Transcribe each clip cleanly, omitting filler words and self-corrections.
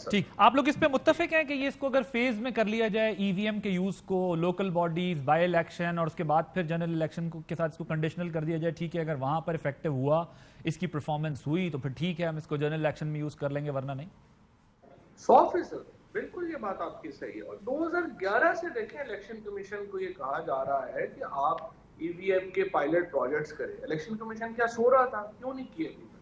Sir. ठीक, आप लोग इस पे मुत्तफिक हैं कि ये इसको अगर फेज में कर लिया जाए, ईवीएम के यूज को, लोकल बॉडीज, बाय इलेक्शन और उसके बाद फिर जनरल इलेक्शन के साथ इसको कंडीशनल कर दिया जाए, ठीक है अगर वहां पर इफेक्टिव हुआ, इसकी परफॉर्मेंस हुई तो फिर ठीक है हम इसको जनरल इलेक्शन में यूज कर लेंगे, वरना नहीं? 100% बिल्कुल ये बात आपकी सही है। और 2011 से देखें इलेक्शन कमीशन को ये कहा जा रहा है कि आप ईवीएम के पायलट प्रोजेक्ट्स करें। इलेक्शन कमीशन क्या सो रहा था, क्यों नहीं किए अभी तक?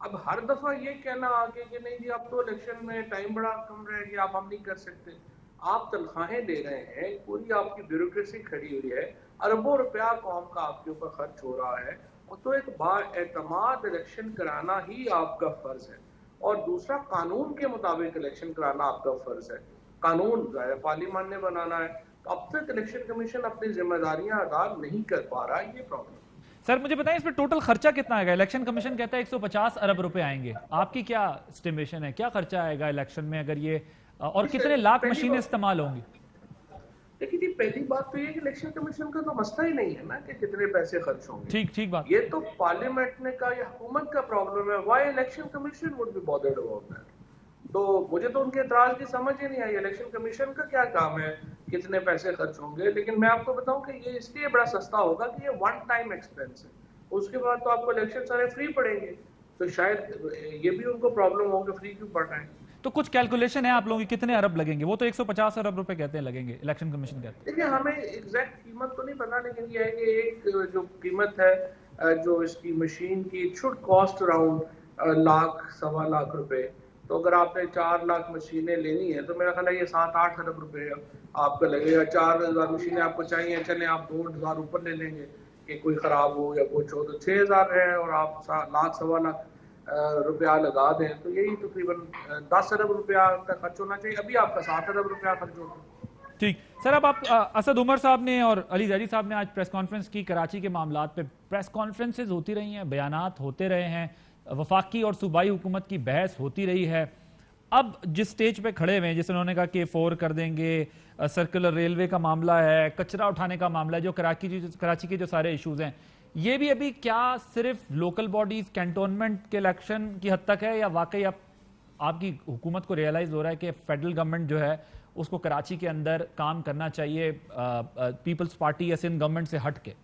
अब हर दफा ये कहना आगे कि नहीं जी अब तो इलेक्शन में टाइम बड़ा कम रह गया, आप हम नहीं कर सकते। आप तनख्वाहें दे रहे हैं, पूरी आपकी ब्यूरोक्रेसी खड़ी हुई है, अरबों रुपया कौम का आपके ऊपर खर्च हो रहा है, और तो एक बाएतमाद इलेक्शन कराना ही आपका फर्ज है। और दूसरा, कानून के मुताबिक इलेक्शन कराना आपका फर्ज है। कानून पार्लियामेंट ने बनाना है। तो अब तक इलेक्शन कमीशन अपनी जिम्मेदारियां अदा नहीं कर पा रहा, ये प्रॉब्लम। सर मुझे बताएं इसमें टोटल खर्चा कितना आएगा? इलेक्शन कमीशन कहता है 150 अरब रुपए आएंगे, आपकी क्या एस्टिमेशन है, क्या खर्चा आएगा इलेक्शन में अगर ये, और कितने लाख मशीनें इस्तेमाल होंगी? देखिए जी, पहली बात तो ये कि इलेक्शन कमीशन का तो मसला ही नहीं है ना कि कितने पैसे खर्च होंगे। ठीक ठीक बात। ये तो पार्लियामेंट ने का, ये हुकूमत का प्रॉब्लम है। Why election commission would be bothered about that? तो मुझे तो उनके एतराज की समझ ही नहीं आई। इलेक्शन कमीशन का क्या काम है कितने पैसे खर्च होंगे? लेकिन मैं आपको बताऊं कि ये इसलिए बड़ा सस्ता होगा कि ये वन टाइम एक्सपेंस है, उसके बाद तो आपको इलेक्शन सारे फ्री पड़ेंगे। तो शायद ये भी उनको प्रॉब्लम होगी, फ्री क्यों पड़ रहे हैं। तो कुछ कैलकुलेशन है आप लोगों की कितने अरब लगेंगे? वो तो 150 अरब रुपए कहते हैं लगेंगे, इलेक्शन कमीशन कहते हैं। देखिए हमें एग्जैक्ट कीमत तो नहीं पता, लेकिन ये है कि एक जो कीमत है जो इसकी मशीन की, it should cost around lakh सवा लाख रुपए। तो अगर आपने 4 लाख मशीनें लेनी है तो मेरा ख्याल है ये 7-8 अरब रुपए आपका लगेगा। 4000 मशीनें आपको चाहिए, चले आप 2000 ऊपर ले लेंगे कि कोई खराब हो या कुछ हो, तो 6000 है और आप लाख सवा लाख रुपया लगा दें, तो यही तकरीबन 10 अरब रुपया का खर्च होना चाहिए। अभी आपका 7 अरब रुपया खर्च होता है। ठीक सर, अब आप असद उमर साहब ने और अली जैदी साहब ने आज प्रेस कॉन्फ्रेंस की कराची के मामलात पे। प्रेस कॉन्फ्रेंसेज होती रही हैं, बयानात होते रहे हैं, वफाकी और सूबाई हुकूमत की बहस होती रही है। अब जिस स्टेज पे खड़े हुए हैं, जिस उन्होंने कहा कि 4 कर देंगे, सर्कुलर रेलवे का मामला है, कचरा उठाने का मामला है, जो कराची के जो सारे इशूज हैं, ये भी अभी क्या सिर्फ लोकल बॉडीज कैंटोनमेंट के इलेक्शन की हद तक है, या वाकई आपकी हुकूमत को रियलाइज हो रहा है कि फेडरल गवर्नमेंट जो है उसको कराची के अंदर काम करना चाहिए पीपल्स पार्टी या सिंध गवर्नमेंट से हट के?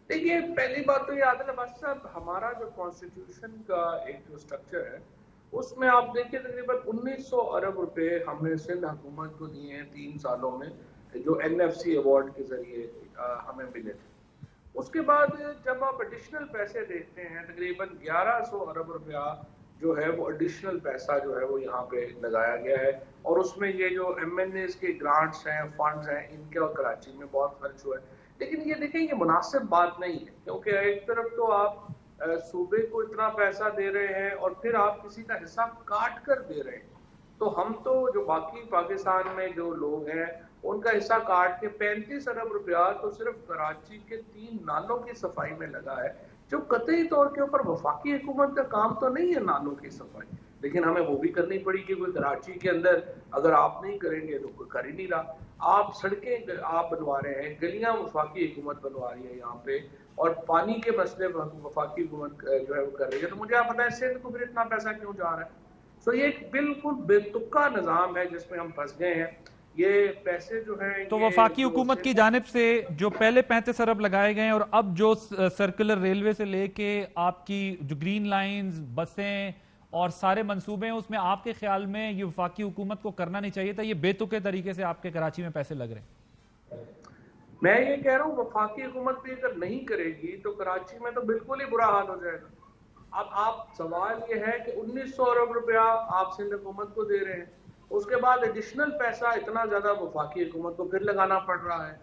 देखिए पहली बात तो ये आदिल अब्बास साहब, हमारा जो कॉन्स्टिट्यूशन का एक जो स्ट्रक्चर है उसमें आप देखिए तकरीबन 1900 अरब रुपए हमने सिंध हुकूमत को दिए हैं 3 सालों में, जो NFC अवार्ड के जरिए हमें मिले थे। उसके बाद जब आप एडिशनल पैसे देखते हैं, तकरीबन 1100 अरब रुपया जो है वो एडिशनल पैसा जो है वो यहाँ पे लगाया गया है। और उसमें ये जो MNAs के ग्रांट्स हैं, फंड्स हैं, इनके और कराची में बहुत खर्च हुआ है। लेकिन ये देखें ये मुनासिब बात नहीं है, क्योंकि एक तरफ तो आप सूबे को इतना पैसा दे रहे हैं और फिर आप किसी का हिस्सा काट कर दे रहे हैं। तो हम तो जो बाकी पाकिस्तान में जो लोग हैं उनका हिस्सा काट के 35 अरब रुपया तो सिर्फ कराची के 3 नालों की सफाई में लगा है, जो कतई तौर के ऊपर वफाकी हुकूमत का काम तो नहीं है नालों की सफाई, लेकिन हमें वो भी करनी पड़ी कि कोई कराची के अंदर अगर आप नहीं करेंगे तो कोई कर ही नहीं रहा। आप सड़कें आप बनवा रहे हैं, गलियां वफाकी हुकूमत बनवा रही है यहाँ पे, और पानी के मसले वफाकी हुकूमत जो है वो कर रही है। तो मुझे आप बताएं सिंध को फिर इतना पैसा क्यों जा रहा है? तो ये एक बिल्कुल बेतुका निजाम है जिसमें हम फंस गए हैं। ये पैसे जो हैं तो वफाकी हुकूमत की जानिब से जो पहले 35 अरब लगाए गए और अब जो सर्कुलर रेलवे से लेके आपकी जो ग्रीन लाइंस, बसें और सारे मंसूबे हैं, उसमें आपके ख्याल में ये वफाकी हुकूमत को करना नहीं चाहिए था? ये बेतुके तरीके से आपके कराची में पैसे लग रहे हैं। मैं ये कह रहा हूँ वफाकी हुकूमत भी अगर नहीं करेगी तो कराची में तो बिल्कुल ही बुरा हाल हो जाएगा। अब आप सवाल ये है कि 1900 अरब रुपया आप सिंध हुकूमत को दे रहे हैं, उसके बाद एडिशनल पैसा इतना ज्यादा वफाकी हुकूमत को फिर लगाना पड़ रहा है,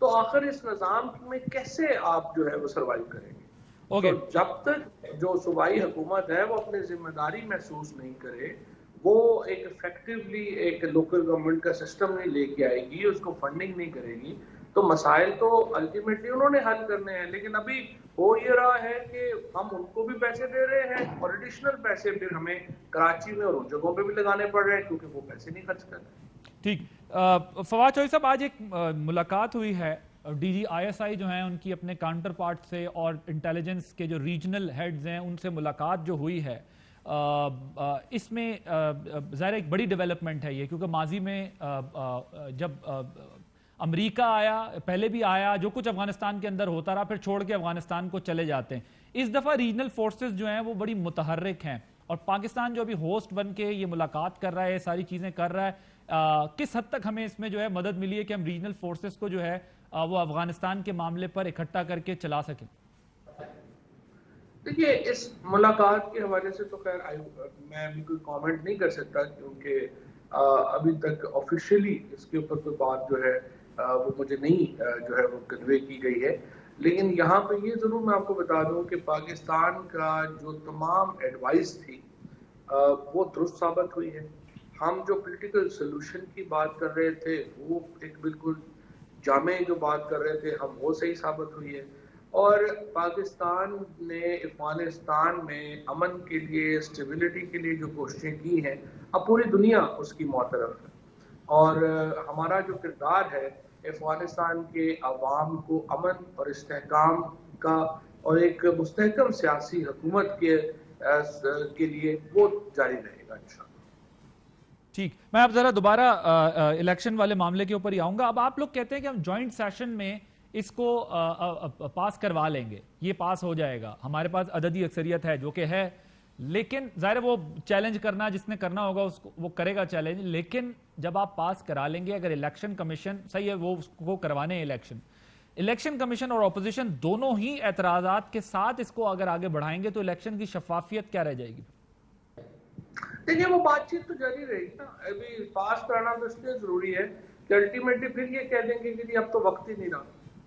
तो आखिर इस निजाम में कैसे आप जो है वो सर्वाइव करेंगे? तो जब तक जो सूबाई हुकूमत है वो अपनी जिम्मेदारी महसूस नहीं करे, वो एक इफेक्टिवली एक लोकल गवर्नमेंट का सिस्टम नहीं लेके आएगी, उसको फंडिंग नहीं करेगी, तो मसाइल तो अल्टीमेटली उन्होंने हल करने हैं। लेकिन अभी हो ये रहा है कि हम उनको भी पैसे दे रहे हैं और एडिशनल पैसे फिर हमें कराची में और उन जगहों पे भी लगाने पड़ रहे हैं क्योंकि वो पैसे नहीं खर्च कर रहे। ठीक, फवाद चौधरी साहब, आज एक मुलाकात हुई है DG ISI जो हैं उनकी अपने काउंटर पार्ट से और इंटेलिजेंस के जो रीजनल हेड्स हैं उनसे मुलाकात जो हुई है, इसमें ज़ाहिर एक बड़ी डेवलपमेंट है ये, क्योंकि माजी में जब अमेरिका आया, पहले भी आया, जो कुछ अफगानिस्तान के अंदर होता रहा, फिर छोड़ के अफगानिस्तान को चले जाते हैं। इस दफ़ा रीजनल फोर्सेस जो हैं वो बड़ी मुतहर्रिक हैं, और पाकिस्तान जो अभी होस्ट बन के ये मुलाकात कर रहा है, सारी चीज़ें कर रहा है, किस हद तक हमें इसमें जो है मदद मिली है कि हम रीजनल फोर्सेस को जो है वो अफगानिस्तान के मामले पर इकट्ठा करके चला सकें? देखिए, इस मुलाकात के हवाले से तो खैर मैं अभी कोई कमेंट नहीं कर सकता, क्योंकि अभी तक ऑफिशियली इसके ऊपर कोई बात जो है वो मुझे नहीं जो है वो कन्वे की गई है। लेकिन यहाँ पे ये ज़रूर मैं आपको बता दूं कि पाकिस्तान का जो तमाम एडवाइस थी वो दुरुस्त साबित हुई है। हम जो पॉलिटिकल सोल्यूशन की बात कर रहे थे, वो एक बिल्कुल जामे जो बात कर रहे थे हम, वो सही साबित हुई है। और पाकिस्तान ने अफगानिस्तान में अमन के लिए, स्टेबिलिटी के लिए जो कोशिशें की हैं, अब पूरी दुनिया उसकी मौतरफ है। और हमारा जो किरदार है अफगानिस्तान के अवाम को अमन और इस्तेहकाम का और एक मुस्तहकम सियासी हुकूमत के लिए वो जारी रहेगा इंशाअल्लाह। ठीक, मैं अब जरा दोबारा इलेक्शन वाले मामले के ऊपर ही आऊंगा। अब आप लोग कहते हैं कि हम जॉइंट सेशन में इसको पास करवा लेंगे, ये पास हो जाएगा, हमारे पास अददी अक्सरियत है जो कि है, लेकिन जाहिर वो चैलेंज करना जिसने करना होगा उसको वो करेगा चैलेंज। लेकिन जब आप पास करा लेंगे, अगर इलेक्शन कमीशन सही है वो उसको करवाने इलेक्शन कमीशन और अपोजिशन दोनों ही एतराजात के साथ इसको अगर आगे बढ़ाएंगे तो इलेक्शन की शफाफियत क्या रह जाएगी? देखिए, वो बातचीत तो जारी रहेगी ना। अभी पास कराना तो इसलिए जरूरी है कि अल्टीमेटली फिर ये कह देंगे कि अब तो वक्त ही नहीं रहा,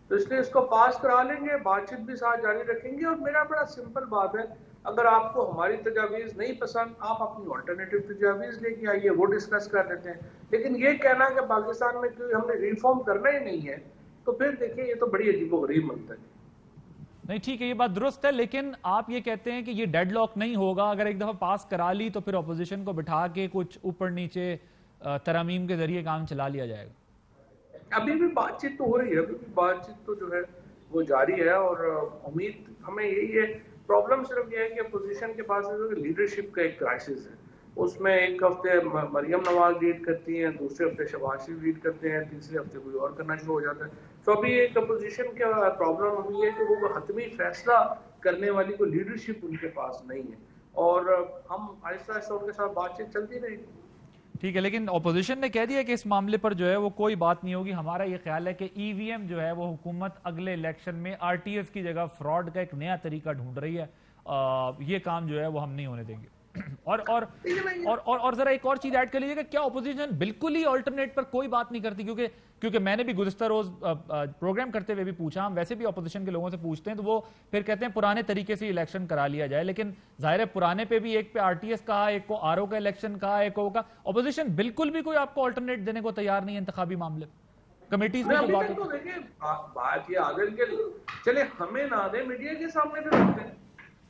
तो इसलिए इसको पास करा लेंगे, बातचीत भी साथ जारी रखेंगे। और मेरा बड़ा सिंपल बात है, अगर आपको हमारी तजावीज़ नहीं पसंद, आप अपनी ऑल्टरनेटिव तजावीज़ लेके आइए, वो डिस्कस कर लेते हैं। लेकिन ये कहना कि पाकिस्तान में कोई हमने रिफॉर्म करना ही नहीं है, तो फिर देखिए ये तो बड़ी अजीबोगरीब मनता है। नहीं, ठीक है, ये बात दुरुस्त है, लेकिन आप ये कहते हैं कि ये डेडलॉक नहीं होगा, अगर एक दफा पास करा ली तो फिर अपोजिशन को बिठा के कुछ ऊपर नीचे तरमीम के जरिए काम चला लिया जाएगा। अभी भी बातचीत तो हो रही है, अभी भी बातचीत तो जो है वो जारी है, और उम्मीद हमें यही है। प्रॉब्लम सिर्फ ये है कि अपोजिशन के पास लीडरशिप का एक क्राइसिस है। उसमें एक हफ्ते मरियम नवाज लीड करती हैं, दूसरे हफ्ते शहबाज शरीफ लीड करते हैं, तीसरे हफ्ते कोई और करना शुरू हो जाता है। तो अभी एक अपोजिशन का प्रॉब्लम हुई है कि वो हतमी फैसला करने वाली कोई लीडरशिप उनके पास नहीं है, और हम आहिस्ता आहिस्ता उनके साथ बातचीत चलती रहेगी। ठीक है, लेकिन ऑपोजिशन ने कह दिया कि इस मामले पर जो है वो कोई बात नहीं होगी। हमारा ये ख्याल है कि ईवीएम जो है वो हुकूमत अगले इलेक्शन में आरटीएस की जगह फ्रॉड का एक नया तरीका ढूंढ रही है, ये काम जो है वो हम नहीं होने देंगे। और जरा एक और चीज ऐड कर लीजिएगा, क्या ऑपोजिशन बिल्कुल ही ऑल्टरनेट पर कोई बात नहीं करती? क्योंकि मैंने भी गुज़िश्ता रोज प्रोग्राम करते हुए भी पूछा, हम वैसे भी ऑपोजिशन के लोगों से पूछते हैं तो वो फिर कहते हैं पुराने तरीके से इलेक्शन करा लिया जाए। लेकिन जाहिर है पुराने पे भी एक पे आरटीएस कहा, एक को आरओ का इलेक्शन कहा, एक को का ऑपोजिशन बिल्कुल भी कोई आपको ऑल्टरनेट देने को तैयार नहीं है इंतखाबी मामले कमेटीज में। तो देखिए, बात ये आगे के चले हमें ना दे, मीडिया के सामने भी रखते हैं,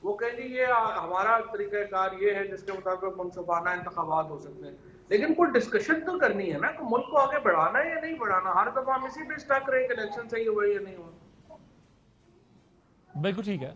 वो कहेंगे ये हमारा तरीकाकार ये है जिसके मुताबिक मुनसिफाना इंतखाबात हो सकते हैं। लेकिन कोई डिस्कशन तो करनी है ना कि मुल्क को आगे बढ़ाना है या नहीं बढ़ाना। हर दफा हम इसी पे स्टक रहे कि इलेक्शन सही हुआ या नहीं हुआ। बिल्कुल ठीक है।